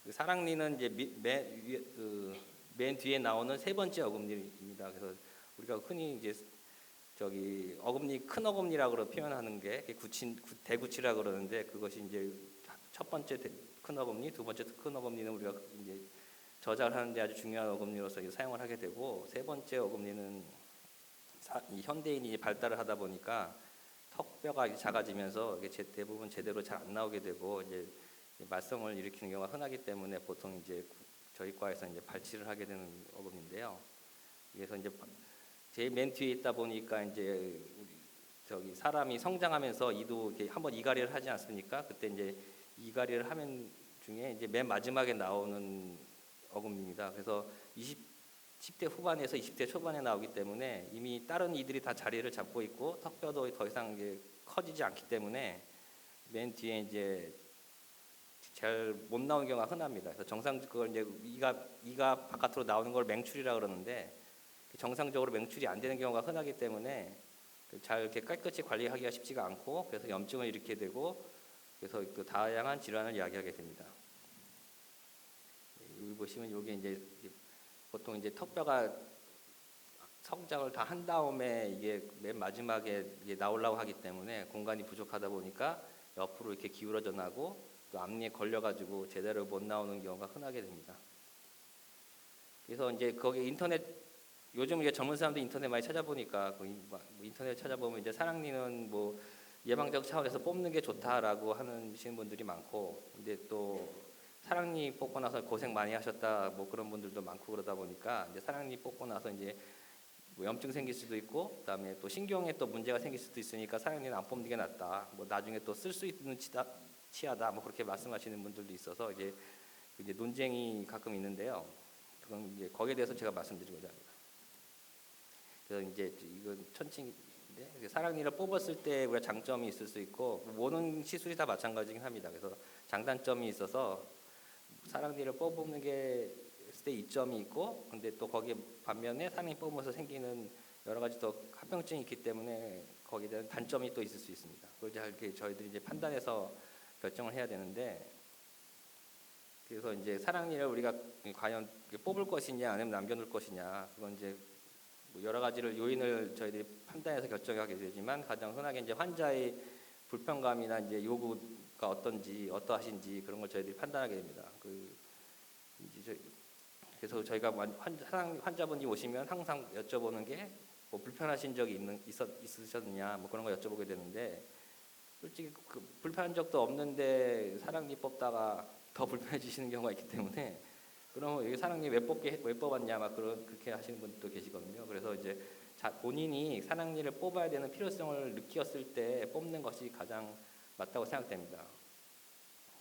그 사랑니는 이제 맨 뒤에 나오는 세 번째 어금니입니다. 그래서 우리가 흔히 이제 저기 어금니 큰 어금니라고 표현하는 게 대구치라 그러는데, 그것이 이제 첫 번째 큰 어금니, 두 번째 큰 어금니는 우리가 이제 저작을 하는데 아주 중요한 어금니로서 사용을 하게 되고, 세 번째 어금니는 이 현대인이 발달을 하다 보니까 턱뼈가 작아지면서 이게 대부분 제대로 잘 안 나오게 되고 이제 말썽을 일으키는 경우가 흔하기 때문에 보통 이제 저희 과에서 이제 발치를 하게 되는 어금니인데요. 그래서 이제 제일 맨 뒤에 있다 보니까 이제 저기 사람이 성장하면서 이도 이렇게 한번 이갈이를 하지 않습니까? 그때 이제 이갈이를 하면 중에 이제 맨 마지막에 나오는 어금니입니다. 그래서 10대 후반에서 20대 초반에 나오기 때문에 이미 다른 이들이 다 자리를 잡고 있고 턱뼈도 더 이상 이제 커지지 않기 때문에 맨 뒤에 이제 잘 못 나오는 경우가 흔합니다. 그래서 그걸 이제 이가 바깥으로 나오는 걸 맹출이라 그러는데, 정상적으로 맹출이 안 되는 경우가 흔하기 때문에 잘 이렇게 깨끗이 관리하기가 쉽지가 않고, 그래서 염증을 일으키게 되고, 그래서 그 다양한 질환을 야기하게 됩니다. 여기 보시면 이게 이제 보통 이제 턱뼈가 성장을 다 한 다음에 이게 맨 마지막에 이게 나오려고 하기 때문에 공간이 부족하다 보니까 옆으로 이렇게 기울어져 나고 또 앞니에 걸려가지고 제대로 못 나오는 경우가 흔하게 됩니다. 그래서 이제 거기 요즘 이제 젊은 사람들 인터넷 많이 찾아보니까 인터넷 찾아보면 이제 사랑니는 뭐 예방적 차원에서 뽑는 게 좋다라고 하시는 분들이 많고, 근데 또 사랑니 뽑고 나서 고생 많이 하셨다 뭐 그런 분들도 많고, 그러다 보니까 이제 사랑니 뽑고 나서 이제 뭐 염증 생길 수도 있고, 그다음에 또 신경에 또 문제가 생길 수도 있으니까 사랑니는 안 뽑는 게 낫다. 뭐 나중에 또 쓸 수 있는 치아다. 뭐 그렇게 말씀하시는 분들도 있어서 이제 논쟁이 가끔 있는데요. 그건 이제 거기에 대해서 제가 말씀드리고자 합니다. 그래서 이제 이건 천칭인데, 사랑니를 뽑았을 때 우리가 장점이 있을 수 있고 모든 시술이 다 마찬가지긴 합니다. 그래서 장단점이 있어서 사랑니를 뽑는 게 했을 때 이점이 있고, 근데 또 거기에 반면에 사랑니 뽑으면서 생기는 여러 가지 더 합병증이 있기 때문에 거기에 대한 단점이 또 있을 수 있습니다. 그걸 이렇게 저희들이 이제 판단해서 결정을 해야 되는데, 그래서 이제 사랑니를 우리가 과연 뽑을 것이냐 아니면 남겨놓을 것이냐, 그건 이제 여러 가지를 요인을 저희들이 판단해서 결정하게 되지만, 가장 흔하게 이제 환자의 불편감이나 이제 요구가 어떠하신지 그런 걸 저희들이 판단하게 됩니다. 그래서 저희가 환자분이 오시면 항상 여쭤보는 게 뭐 불편하신 적이 있으셨느냐 뭐 그런 거 여쭤보게 되는데, 솔직히 불편한 적도 없는데 사랑니 뽑다가 더 불편해지시는 경우가 있기 때문에, 그럼 여기 사랑니 왜 뽑았냐 막 그렇게 하시는 분도 계시거든요. 그래서 이제 본인이 사랑니를 뽑아야 되는 필요성을 느꼈을 때 뽑는 것이 가장 맞다고 생각됩니다.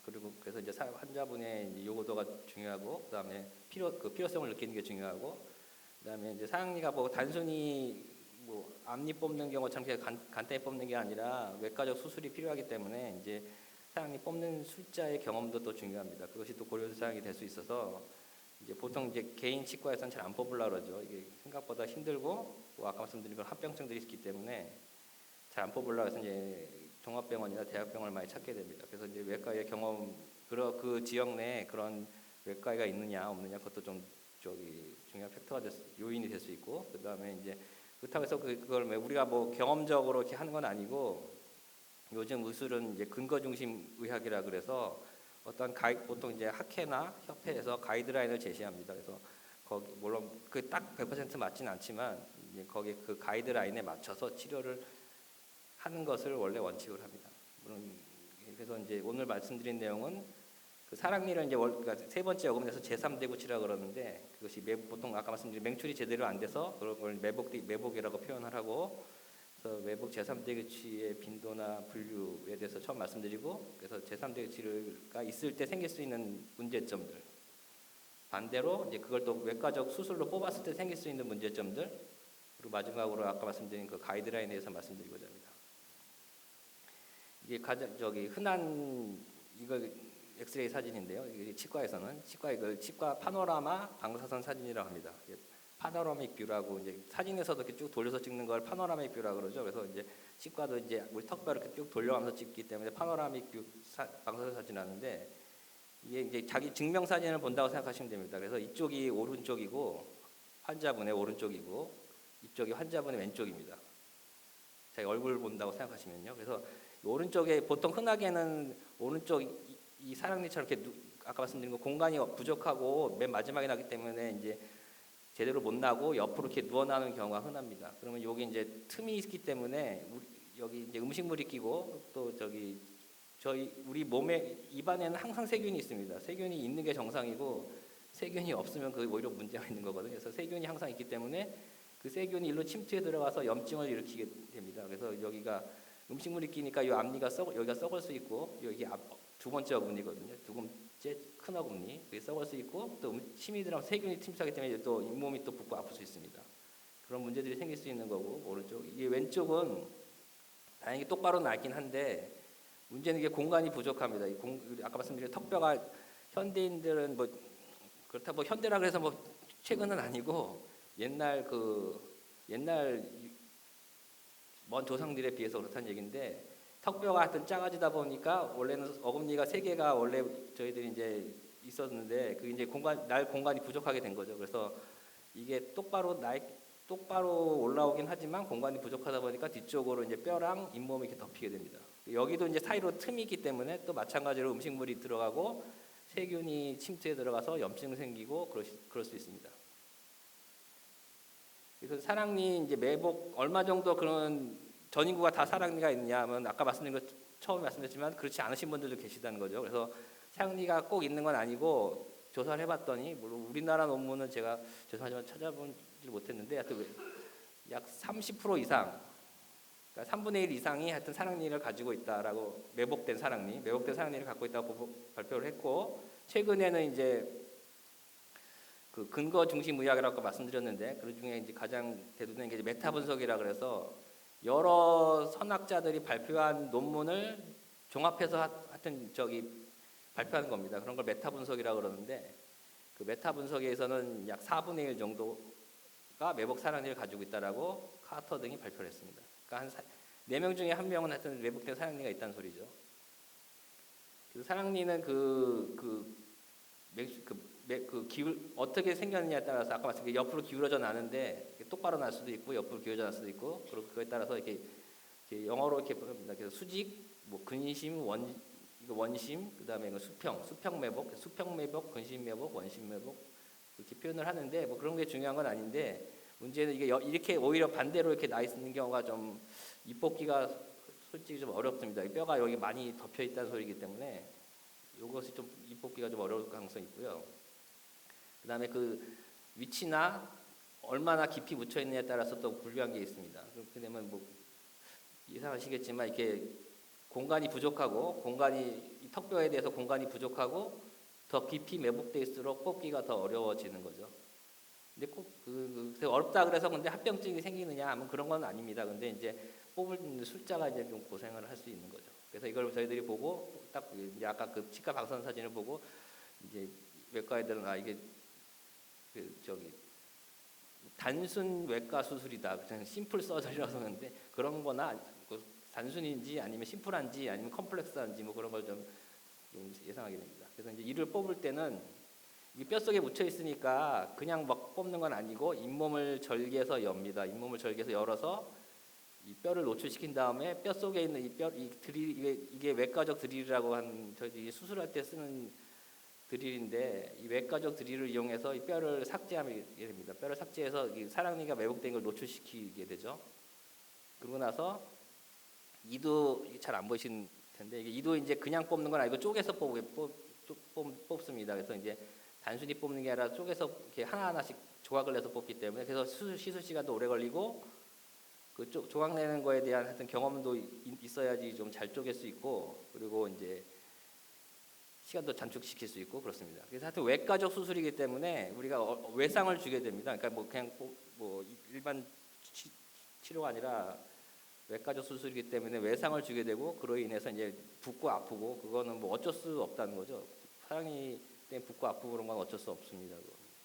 그리고 그래서 이제 환자분의 요구도가 중요하고, 그다음에 필요성을 느끼는 게 중요하고, 그다음에 이제 사랑니가 뭐 단순히 뭐 앞니 뽑는 경우처럼 간단히 뽑는 게 아니라 외과적 수술이 필요하기 때문에 이제 사랑니 뽑는 숫자의 경험도 또 중요합니다. 그것이 또 고려 사항이 될 수 있어서 이제 보통 이제 개인 치과에서는 잘 안 뽑으려고 그러죠. 이게 생각보다 힘들고, 또 아까 말씀드린 그런 합병증들이 있기 때문에 잘 안 뽑으려고 해서 이제 종합병원이나 대학병원을 많이 찾게 됩니다. 그래서 이제 외과의 경험, 그 지역 내에 그런 외과가 있느냐 없느냐, 그것도 좀 중요한 팩터가 요인이 될 수 있고, 그 다음에 이제 그렇다고 해서 그걸 우리가 뭐 경험적으로 이렇게 하는 건 아니고, 요즘 의술은 이제 근거 중심 의학이라 그래서 보통 이제 학회나 협회에서 가이드라인을 제시합니다. 그래서 거기 물론 그 딱 100% 맞지는 않지만 이제 거기 그 가이드라인에 맞춰서 치료를 하는 것을 원래 원칙으로 합니다. 물론 그래서 이제 오늘 말씀드린 내용은 그 사랑니를 이제 그러니까 세 번째 어금니에서 제3대구치라고 그러는데, 그것이 보통 아까 말씀드린 맹출이 제대로 안 돼서 그런 걸 매복이라고 표현을 하고, 그래서 매복 제3대구치의 빈도나 분류에 대해서 처음 말씀드리고, 그래서 제3대구치가 있을 때 생길 수 있는 문제점들, 반대로 이제 그걸 또 외과적 수술로 뽑았을 때 생길 수 있는 문제점들, 그리고 마지막으로 아까 말씀드린 그 가이드라인에 대해서 말씀드리고자 합니다. 이게 가장 흔한 이거 엑스레이 사진인데요. 이게 치과에서는 치과 파노라마 방사선 사진이라고 합니다. 파노라믹 뷰라고, 이제 사진에서도 이렇게 쭉 돌려서 찍는 걸 파노라믹 뷰라고 그러죠. 그래서 이제 치과도 이제 우리 턱뼈를 이렇게 쭉 돌려가면서 찍기 때문에 파노라믹 뷰 방사선 사진을 하는데, 이게 이제 자기 증명 사진을 본다고 생각하시면 됩니다. 그래서 이쪽이 오른쪽이고 환자분의 오른쪽이고 이쪽이 환자분의 왼쪽입니다. 자기 얼굴 본다고 생각하시면요. 그래서 오른쪽에 보통 흔하게는 오른쪽 이 사랑니처럼 이렇게 아까 말씀드린 거 공간이 부족하고 맨 마지막에 나기 때문에 이제 제대로 못 나고 옆으로 이렇게 누워 나는 경우가 흔합니다. 그러면 여기 이제 틈이 있기 때문에 여기 이제 음식물이 끼고 또 우리 몸에 입안에는 항상 세균이 있습니다. 세균이 있는 게 정상이고 세균이 없으면 그 오히려 문제가 있는 거거든요. 그래서 세균이 항상 있기 때문에 그 세균이 일로 침투해 들어가서 염증을 일으키게 됩니다. 그래서 여기가 음식물이 끼니까 이 앞니가 여기가 썩을 수 있고 여기 두 번째 어금니거든요. 두 번째 큰 어금니 그게 썩을 수 있고 또 침이 들어가면 세균이 침투하기 때문에 또 잇몸이 또 붓고 아플 수 있습니다. 그런 문제들이 생길 수 있는 거고 오른쪽 이게 왼쪽은 다행히 똑바로 나긴 한데 문제는 이게 공간이 부족합니다. 아까 말씀드린 턱뼈가 현대인들은 뭐 그렇다고 현대라 그래서 뭐 최근은 아니고 옛날 먼 조상들에 비해서 그렇다는 얘기인데 턱뼈가 하여튼 작아지다 보니까 원래는 어금니가 3개가 원래 저희들이 이제 있었는데 그게 이제 공간이 부족하게 된 거죠. 그래서 이게 똑바로 올라오긴 하지만 공간이 부족하다 보니까 뒤쪽으로 이제 뼈랑 잇몸이 이렇게 덮이게 됩니다. 여기도 이제 사이로 틈이 있기 때문에 또 마찬가지로 음식물이 들어가고 세균이 침투해 들어가서 염증이 생기고 그럴 수 있습니다. 그래서 사랑니 이제 매복 얼마 정도 그런 전 인구가 다 사랑니가 있느냐 하면 아까 말씀드린 것 처음에 말씀드렸지만 그렇지 않으신 분들도 계시다는 거죠. 그래서 사랑니가 꼭 있는 건 아니고 조사를 해봤더니 물론 우리나라 논문은 제가 죄송하지만 찾아보지 못했는데 하여튼 약 30% 이상 그러니까 3분의 1 이상이 하여튼 사랑니를 가지고 있다라고 매복된 사랑니를 갖고 있다고 발표를 했고 최근에는 이제 그 근거 중심 의학이라고 말씀드렸는데 그 중에 이제 가장 대두되는 게 메타 분석이라 그래서 여러 선학자들이 발표한 논문을 종합해서 하여튼 발표하는 겁니다. 그런 걸 메타 분석이라고 그러는데 그 메타 분석에서는 약 4분의 1 정도가 매복 사랑니를 가지고 있다라고 카터 등이 발표를 했습니다. 그러니까 한 4명 중에 1명은 하여튼 매복된 사랑니가 있다는 소리죠. 그 사랑니는 어떻게 생겼느냐에 따라서 아까 말씀드린 옆으로 기울어져 나는데 똑바로 날 수도 있고 옆으로 기울어져 날 수도 있고 그리고 그거에 따라서 이렇게 영어로 이렇게 부릅니다. 그래서 수직, 뭐 근심, 원심, 그다음에 수평 매복, 근심 매복, 원심 매복 이렇게 표현을 하는데 뭐 그런 게 중요한 건 아닌데 문제는 이게 이렇게 오히려 반대로 이렇게 나 있는 경우가 좀 입복기가 솔직히 좀 어렵습니다. 뼈가 여기 많이 덮여 있다는 소리이기 때문에 이것이 좀 입복기가 좀 어려울 가능성이 있고요. 그다음에 그 위치나 얼마나 깊이 묻혀 있느냐에 따라서 또 불리한 게 있습니다. 그렇게 되면 뭐 예상하시겠지만 이렇게 공간이 부족하고 이 턱뼈에 대해서 공간이 부족하고 더 깊이 매복돼 있을수록 뽑기가 더 어려워지는 거죠. 근데 꼭 어렵다 그래서 근데 합병증이 생기느냐 하면 그런 건 아닙니다. 근데 이제 뽑을 숫자가 이제 좀 고생을 할 수 있는 거죠. 그래서 이걸 저희들이 보고 딱 이제 아까 그 치과 방사선 사진을 보고 이제 외과 애들은 이게 단순 외과 수술이다. 그냥 심플 서저리라고 하는데 그런 거나 단순인지 아니면 심플한지 아니면 컴플렉스한지 뭐 그런 걸 좀 예상하게 됩니다. 그래서 이제 이를 뽑을 때는 이 뼛속에 묻혀 있으니까 그냥 막 뽑는 건 아니고 잇몸을 절개해서 엽니다. 잇몸을 절개해서 열어서 이 뼈를 노출시킨 다음에 뼛속에 있는 이 드릴 이게 외과적 드릴이라고 저희 수술할 때 쓰는 드릴인데 이 외과적 드릴을 이용해서 이 뼈를 삭제하게 됩니다. 뼈를 삭제해서 이 사랑니가 매복된 걸 노출시키게 되죠. 그러고 나서 이도 잘 안 보이신 텐데 이도 이제 그냥 뽑는 건 아니고 쪼개서 뽑습니다. 그래서 이제 단순히 뽑는 게 아니라 쪼개서 이렇게 하나하나씩 조각을 내서 뽑기 때문에 그래서 시술 시간도 오래 걸리고 그 조각 내는 거에 대한 하여튼 경험도 있어야지 좀 잘 쪼갤 수 있고 그리고 이제 시간도 단축시킬 수 있고 그렇습니다. 그래서 하여튼 외과적 수술이기 때문에 우리가 외상을 주게 됩니다. 그러니까 뭐 그냥 뭐 일반 치료가 아니라 외과적 수술이기 때문에 외상을 주게 되고 그로 인해서 이제 붓고 아프고 그거는 뭐 어쩔 수 없다는 거죠. 사랑니 때문에 붓고 아프고 그런 건 어쩔 수 없습니다.